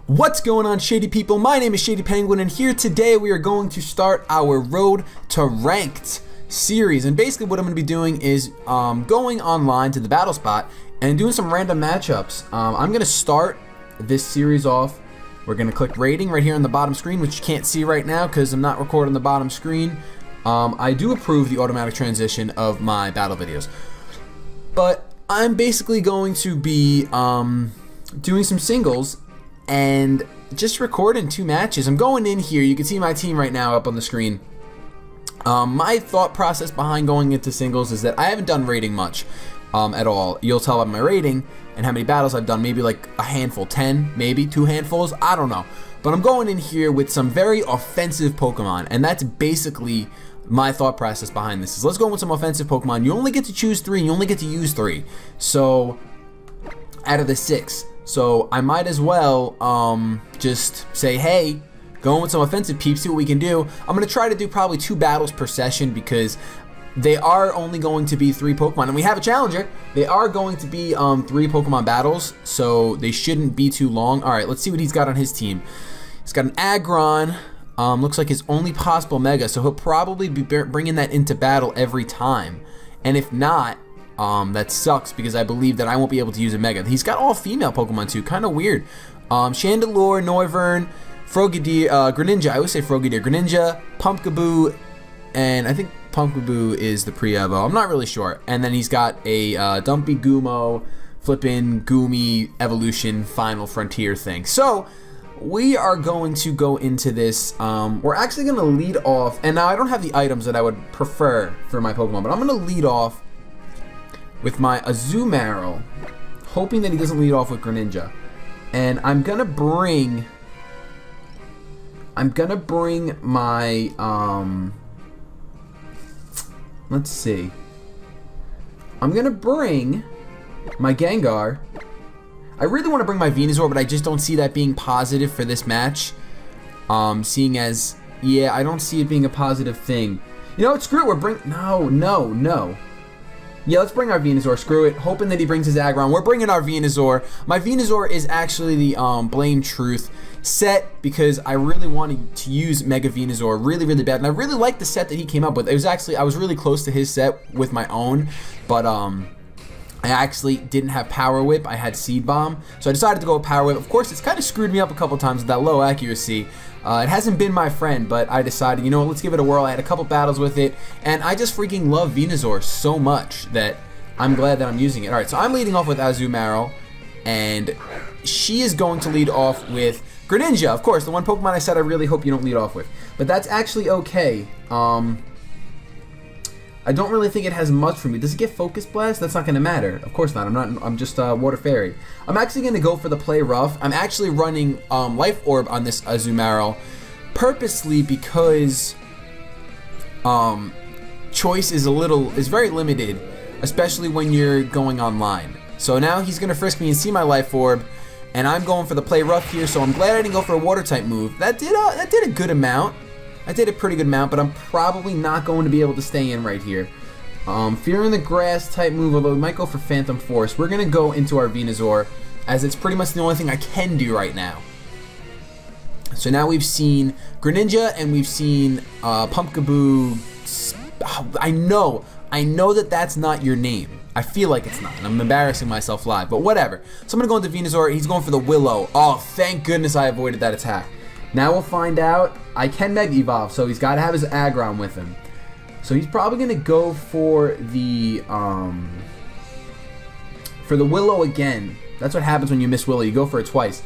What's going on, Shady people? My name is ShadyPenguinn, and here today we are going to start our Road to Ranked series. And basically what I'm going to be doing is going online to the battle spot and doing some random matchups. I'm going to start this series off. We're going to click rating right here on the bottom screen, which you can't see right now because I'm not recording the bottom screen. I do approve the automatic transition of my battle videos. But I'm basically going to be doing some singles and just recording 2 matches. I'm going in here. You can see my team right now up on the screen. My thought process behind going into singles is that I haven't done rating much at all. You'll tell by my rating and how many battles I've done. Maybe like a handful, 10, maybe 2 handfuls. I don't know. But I'm going in here with some very offensive Pokemon, and that's basically my thought process behind this. Is let's go with some offensive Pokemon. You only get to choose 3, and you only get to use 3. So out of the 6. So I might as well just say, hey, going with some offensive peeps, see what we can do. I'm going to try to do probably 2 battles per session because they are only going to be 3 Pokemon. And we have a challenger. They are going to be 3 Pokemon battles, so they shouldn't be too long. All right, let's see what he's got on his team. He's got an Aggron. Looks like his only possible Mega, so he'll probably be bringing that into battle every time. And if not, that sucks because I believe that I won't be able to use a Mega. He's got all female Pokemon too, kind of weird. Chandelure, Noivern, Frogadier, Greninja, I always say Frogadier, Greninja, Pumpkaboo, and I think Pumpkaboo is the pre-evo, I'm not really sure. And then he's got a Dumpy Gumo, Flippin' Goomy Evolution Final Frontier thing. So we are going to go into this. We're actually going to lead off, and now I don't have the items that I would prefer for my Pokemon, but I'm going to lead off with my Azumarill, hoping that he doesn't lead off with Greninja. And I'm gonna bring my let's see. I'm gonna bring my Gengar. I really want to bring my Venusaur, but I just don't see that being positive for this match. Seeing as, yeah, I don't see it being a positive thing. You know what? Screw it. No. Yeah, let's bring our Venusaur. Screw it. Hoping that he brings his Aggron. We're bringing our Venusaur. My Venusaur is actually the Blame Truth set because I really wanted to use Mega Venusaur really bad. And I really liked the set that he came up with. It was actually, I was really close to his set with my own. But I actually didn't have Power Whip. I had Seed Bomb. So I decided to go with Power Whip. Of course, it's kind of screwed me up a couple times with that low accuracy. It hasn't been my friend, but I decided, you know what, let's give it a whirl. I had a couple battles with it, and I just freaking love Venusaur so much that I'm glad that I'm using it. Alright, so I'm leading off with Azumarill, and she is going to lead off with Greninja, of course, the one Pokemon I said I really hope you don't lead off with. But that's actually okay. I don't really think it has much for me. Does it get Focus Blast? That's not going to matter. Of course not. I'm just Water Fairy. I'm actually going to go for the Play Rough. I'm actually running Life Orb on this Azumarill purposely because choice is very limited, especially when you're going online. So now he's going to frisk me and see my Life Orb, and I'm going for the Play Rough here. So I'm glad I didn't go for a Water type move. That did a good amount. I did a pretty good amount, but I'm probably not going to be able to stay in right here. Fearing the Grass type move, although we might go for Phantom Force. We're going to go into our Venusaur, as it's pretty much the only thing I can do right now. So now we've seen Greninja, and we've seen Pumpkaboo. I know that that's not your name. I feel like it's not, and I'm embarrassing myself live, but whatever. So I'm going to go into Venusaur. He's going for the Willow. Oh, thank goodness I avoided that attack. Now we'll find out. I can Mega Evolve, so he's got to have his Aggron with him. So he's probably going to go for the Willow again. That's what happens when you miss Willow. You go for it twice.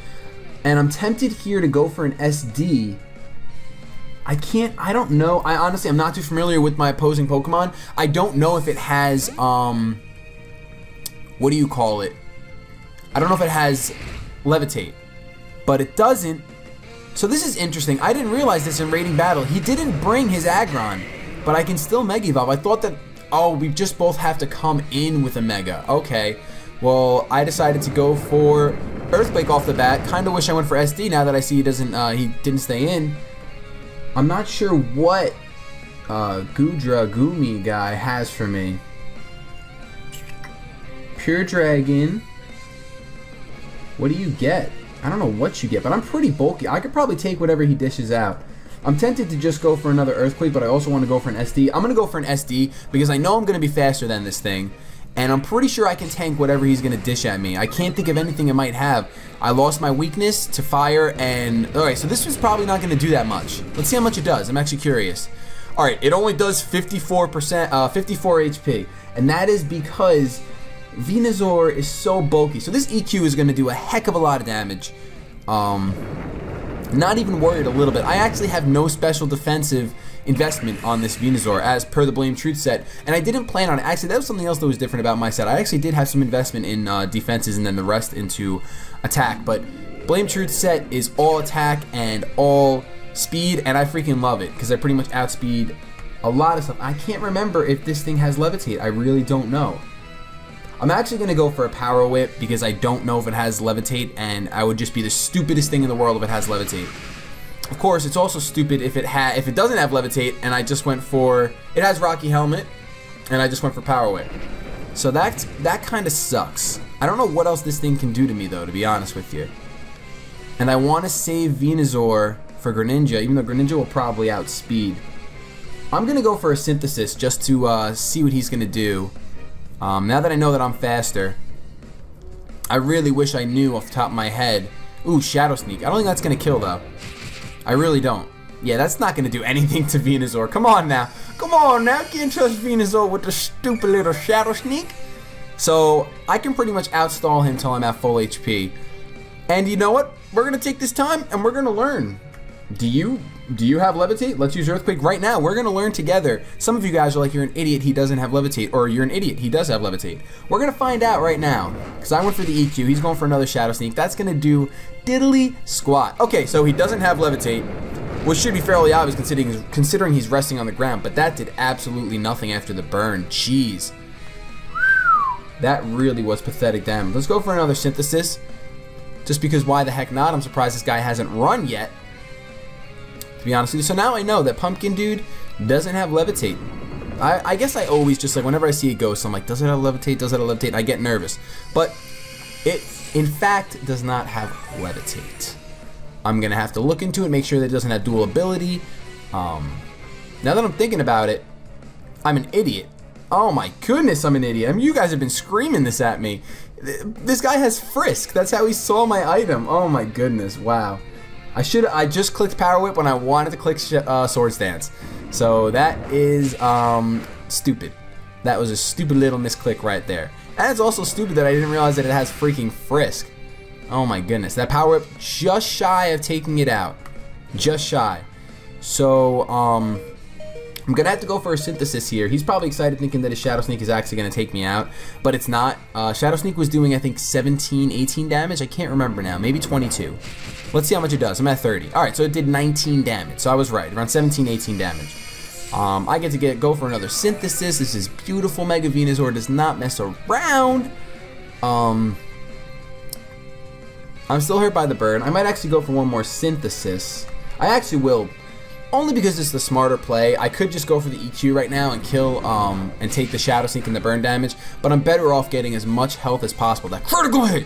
And I'm tempted here to go for an SD. I don't know. Honestly, I'm not too familiar with my opposing Pokemon. I don't know if it has, what do you call it? I don't know if it has Levitate. But it doesn't. So this is interesting. I didn't realize this in Rating Battle. He didn't bring his Aggron, but I can still Mega Evolve. I thought that, oh, we just both have to come in with a Mega. Okay. Well, I decided to go for Earthquake off the bat. Kind of wish I went for SD now that I see he didn't stay in. I'm not sure what Gumi guy has for me. Pure Dragon. What do you get? I don't know what you get, but I'm pretty bulky. I could probably take whatever he dishes out. I'm tempted to just go for another Earthquake, but I also want to go for an SD. I'm going to go for an SD because I know I'm going to be faster than this thing. And I'm pretty sure I can tank whatever he's going to dish at me. I can't think of anything it might have. I lost my weakness to fire and... Alright, so this was probably not going to do that much. Let's see how much it does. I'm actually curious. Alright, it only does 54 HP. And that is because Venusaur is so bulky. So this EQ is going to do a heck of a lot of damage. Not even worried a little bit. I actually have no special defensive investment on this Venusaur as per the Blame Truth set, and I didn't plan on it. Actually, that was something else that was different about my set. I actually did have some investment in defenses and then the rest into attack, but Blame Truth set is all attack and all speed, and I freaking love it because I pretty much outspeed a lot of stuff. I can't remember if this thing has Levitate. I really don't know. I'm actually going to go for a Power Whip because I don't know if it has Levitate, and I would just be the stupidest thing in the world if it has Levitate. Of course, it's also stupid if it doesn't have Levitate, and I just went for... It has Rocky Helmet, and I just went for Power Whip. So that kind of sucks. I don't know what else this thing can do to me, though, to be honest with you. And I want to save Venusaur for Greninja, even though Greninja will probably outspeed. I'm going to go for a Synthesis just to see what he's going to do. Now that I know that I'm faster, I really wish I knew off the top of my head. Ooh, Shadow Sneak. I don't think that's going to kill, though. I really don't. Yeah, that's not going to do anything to Venusaur. Come on now. Come on now. Can't trust Venusaur with the stupid little Shadow Sneak. So, I can pretty much outstall him until I'm at full HP. And you know what? We're going to take this time and we're going to learn. Do you have Levitate? Let's use Earthquake right now. We're going to learn together. Some of you guys are like, you're an idiot, he doesn't have Levitate. Or you're an idiot, he does have Levitate. We're going to find out right now. Because I went for the EQ. He's going for another Shadow Sneak. That's going to do diddly squat. Okay, so he doesn't have Levitate, which should be fairly obvious considering he's resting on the ground. But that did absolutely nothing after the burn. Jeez. That really was pathetic damage. Let's go for another Synthesis. Just because why the heck not? I'm surprised this guy hasn't run yet, to be honest with you. So now I know that Pumpkin Dude doesn't have Levitate. I guess I always just like, whenever I see a ghost, I'm like, does it have Levitate? Does it have Levitate? I get nervous. But it, in fact, does not have Levitate. I'm going to have to look into it, make sure that it doesn't have dual ability. Now that I'm thinking about it, I'm an idiot. Oh my goodness, I'm an idiot. I mean, you guys have been screaming this at me. This guy has Frisk. That's how he saw my item. Oh my goodness, wow. I just clicked Power Whip when I wanted to click Sword Stance. So that is stupid. That was a stupid little misclick right there. And it's also stupid that I didn't realize that it has freaking Frisk. Oh my goodness. That Power Whip just shy of taking it out. Just shy. So I'm gonna have to go for a Synthesis here. He's probably excited thinking that his Shadow Sneak is actually gonna take me out, but it's not. Shadow Sneak was doing, I think, 17, 18 damage. I can't remember now. Maybe 22. Let's see how much it does. I'm at 30. Alright, so it did 19 damage. So I was right. Around 17, 18 damage. I get to go for another Synthesis. This is beautiful. Mega Venusaur does not mess around. I'm still hurt by the burn. I might actually go for one more Synthesis. I actually will. Only because it's the smarter play. I could just go for the EQ right now and kill, and take the Shadow Sneak and the burn damage, but I'm better off getting as much health as possible. That critical hit!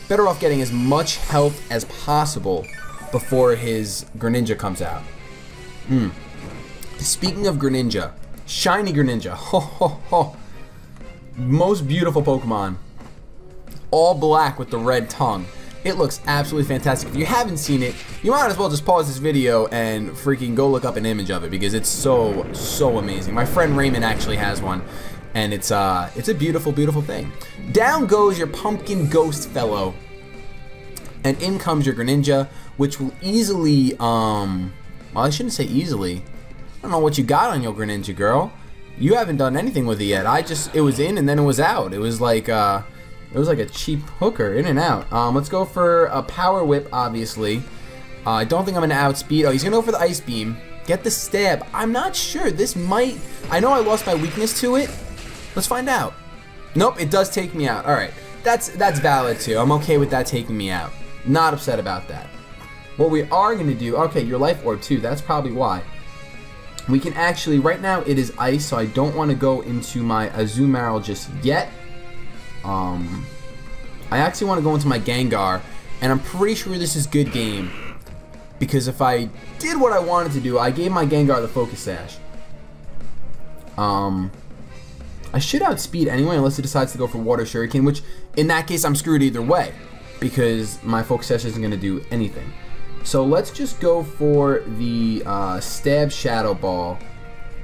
Better off getting as much health as possible before his Greninja comes out. Speaking of Greninja, shiny Greninja, ho ho ho. Most beautiful Pokemon. All black with the red tongue. It looks absolutely fantastic. If you haven't seen it, you might as well just pause this video and freaking go look up an image of it because it's so amazing. My friend Raymond actually has one, and it's a beautiful, beautiful thing. Down goes your pumpkin ghost fellow, and in comes your Greninja, which will easily, well, I shouldn't say easily. I don't know what you got on your Greninja, girl. You haven't done anything with it yet. It was in and then it was out. It was like a cheap hooker, in and out. Let's go for a Power Whip, obviously. I don't think I'm going to outspeed. Oh, he's going to go for the Ice Beam. Get the Stab. I'm not sure. This might... I know I lost my weakness to it. Let's find out. Nope, it does take me out. Alright, that's valid, too. I'm okay with that taking me out. Not upset about that. What we are going to do... Okay, your Life Orb, too. That's probably why. We can actually... Right now, it is Ice, so I don't want to go into my Azumarill just yet. I actually want to go into my Gengar and I'm pretty sure this is good game. Because if I did what I wanted to do, I gave my Gengar the Focus Sash. I should outspeed anyway, unless it decides to go for Water Shuriken, which in that case I'm screwed either way, because my Focus Sash isn't going to do anything. So let's just go for the Stab Shadow Ball.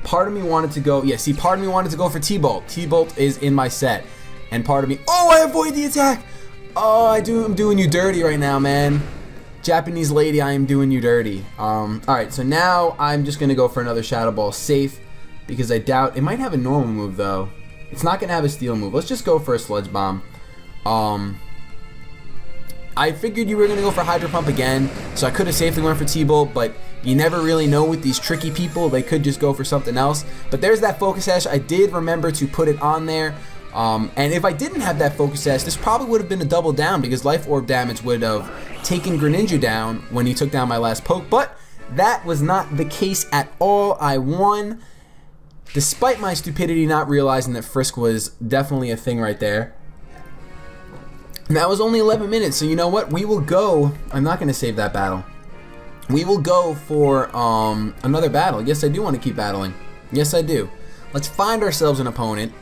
Part of me wanted to go, yeah, see, part of me wanted to go for T-Bolt. T-Bolt is in my set, and part of me, oh, I avoid the attack. Oh, I'm doing you dirty right now, man. Japanese lady, I am doing you dirty. Alright, so now I'm just going to go for another Shadow Ball safe, because I doubt, it might have a normal move though. It's not going to have a steel move. Let's just go for a Sludge Bomb. I figured you were going to go for Hydro Pump again, so I could have safely went for T-Bolt, but you never really know with these tricky people. They could just go for something else. But there's that Focus Sash. I did remember to put it on there. And if I didn't have that Focus Sash, this probably would have been a double down, because Life Orb damage would have taken Greninja down when he took down my last poke. But that was not the case at all. I won, despite my stupidity not realizing that Frisk was definitely a thing right there. And that was only 11 minutes, so you know what? We will go. I'm not going to save that battle. We will go for another battle. Yes, I do want to keep battling. Yes, I do. Let's find ourselves an opponent.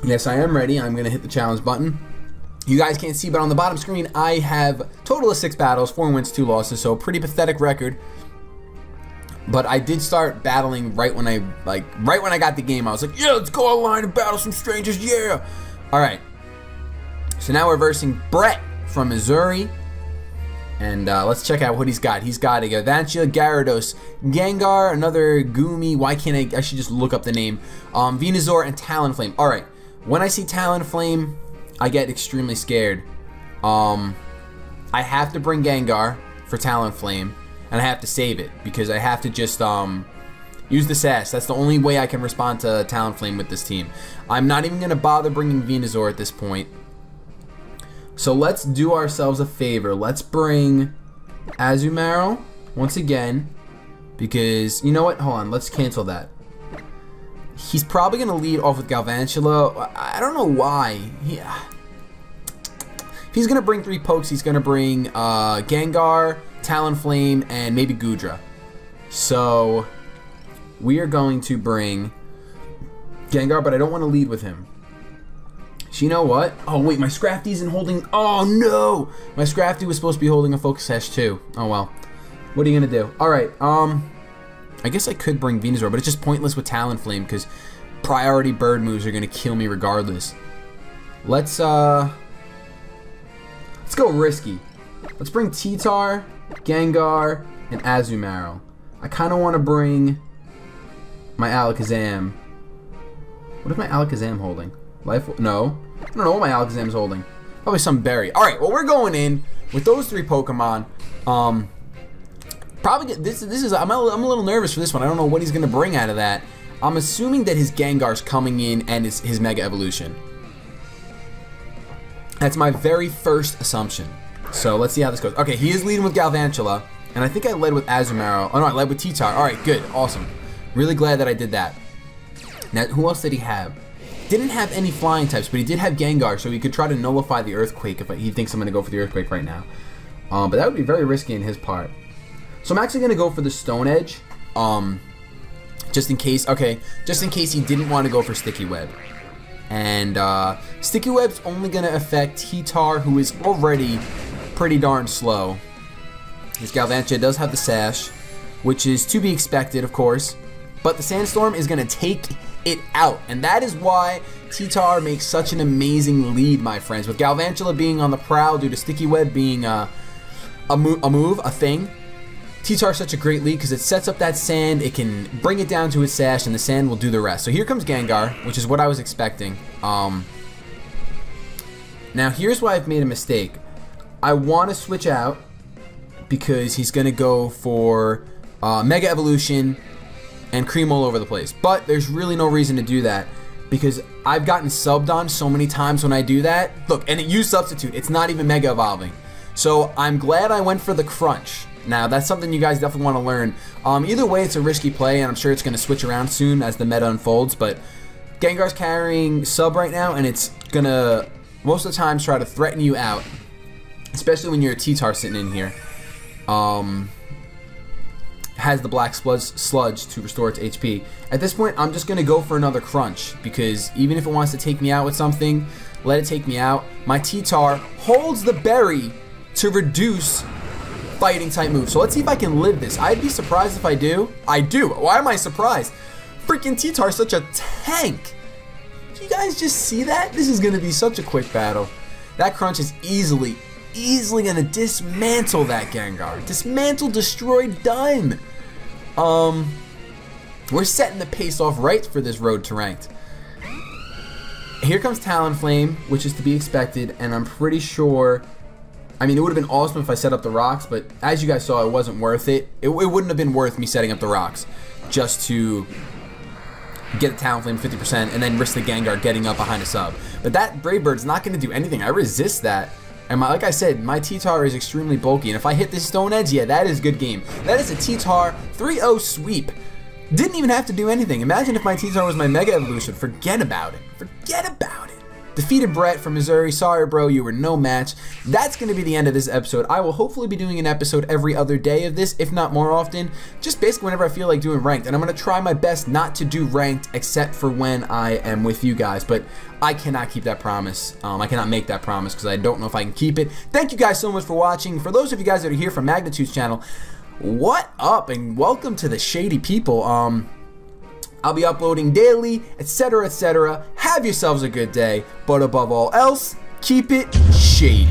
Yes, I am ready. I'm going to hit the challenge button. You guys can't see, but on the bottom screen, I have a total of 6 battles, 4 wins, 2 losses, so a pretty pathetic record. But I did start battling right when I got the game. I was like, yeah, let's go online and battle some strangers, yeah. All right. So now we're versing Brett from Missouri. And let's check out what he's got. He's got a Galvantula, Gyarados, Gengar, another Goomy. Why can't I should just look up the name. Venusaur and Talonflame. All right. When I see Talonflame, I get extremely scared. I have to bring Gengar for Talonflame, and I have to save it because I have to just use the sash. That's the only way I can respond to Talonflame with this team. I'm not even gonna bother bringing Venusaur at this point. So let's do ourselves a favor. Let's bring Azumarill once again, because you know what? Hold on. Let's cancel that. He's probably going to lead off with Galvantula. I don't know why. Yeah. If he's going to bring 3 pokes, he's going to bring Gengar, Talonflame, and maybe Goodra. So we are going to bring Gengar, but I don't want to lead with him. So you know what? Oh wait, my Scrafty isn't holding. Oh no! My Scrafty was supposed to be holding a Focus Sash too. Oh well. What are you going to do? Alright, I guess I could bring Venusaur, but it's just pointless with Talonflame because priority bird moves are going to kill me regardless. Let's go risky. Let's bring T-Tar, Gengar, and Azumarill. I kind of want to bring my Alakazam. What is my Alakazam holding? Life? No. I don't know what my Alakazam's holding. Probably some berry. Alright, well we're going in with those 3 Pokemon. Probably this is I'm a little nervous for this one. I don't know what he's gonna bring out of that. I'm assuming that his Gengar's coming in and his Mega Evolution. That's my very first assumption. So let's see how this goes. Okay, he is leading with Galvantula, and I think I led with Azumarill. Oh no, I led with T-Tar. Alright, good, awesome. Really glad that I did that. Now, who else did he have? Didn't have any flying types, but he did have Gengar, so he could try to nullify the Earthquake if he thinks I'm gonna go for the Earthquake right now. But that would be very risky in his part. So I'm actually going to go for the Stone Edge, just in case, just in case he didn't want to go for Sticky Web. And Sticky Web's only going to affect T-Tar, who is already pretty darn slow. His Galvantula does have the Sash, which is to be expected, of course. But the Sandstorm is going to take it out, and that is why T-Tar makes such an amazing lead, my friends. With Galvantula being on the prowl due to Sticky Web being a thing. T-Tar's such a great lead because it sets up that sand, it can bring it down to its sash, and the sand will do the rest. So here comes Gengar, which is what I was expecting. Now here's why I've made a mistake. I want to switch out because he's going to go for Mega Evolution and Cream all over the place. But there's really no reason to do that because I've gotten subbed on so many times when I do that. Look, and it used Substitute. It's not even Mega Evolving. So I'm glad I went for the Crunch. Now, that's something you guys definitely want to learn. Either way, it's a risky play, and I'm sure it's going to switch around soon as the meta unfolds, but Gengar's carrying Sub right now, and it's going to most of the times try to threaten you out, especially when you're a T-Tar sitting in here. Has the black sludge to restore its HP. At this point, I'm just going to go for another crunch, because even if it wants to take me out with something, let it take me out. My T-Tar holds the berry to reduce fighting type moves. So let's see if I can live this. I'd be surprised if I do. I do. Why am I surprised? Freaking T-Tar is such a tank. You guys just see that? This is going to be such a quick battle. That crunch is easily going to dismantle that Gengar. Dismantle, destroy, done. We're setting the pace off right for this road to ranked. Here comes Talonflame, which is to be expected, and I'm pretty sure, I mean, it would have been awesome if I set up the rocks, but as you guys saw, it wasn't worth it. It wouldn't have been worth me setting up the rocks just to get the Talonflame 50% and then risk the Gengar getting up behind a sub. But that Brave Bird's not going to do anything. I resist that. And like I said, my T-Tar is extremely bulky, and if I hit this Stone Edge, yeah, that is good game. That is a T-Tar 3-0 sweep. Didn't even have to do anything. Imagine if my T-Tar was my Mega Evolution. Forget about it. Forget about it. Defeated Brett from Missouri. Sorry, bro, you were no match. That's going to be the end of this episode. I will hopefully be doing an episode every other day of this, if not more often. Just basically whenever I feel like doing ranked. And I'm going to try my best not to do ranked except for when I am with you guys. But I cannot keep that promise. I cannot make that promise because I don't know if I can keep it. Thank you guys so much for watching. For those of you guys that are here from Magnitude's channel, what up and welcome to the Shady people. I'll be uploading daily, etc., etc. Have yourselves a good day, but above all else, keep it shady.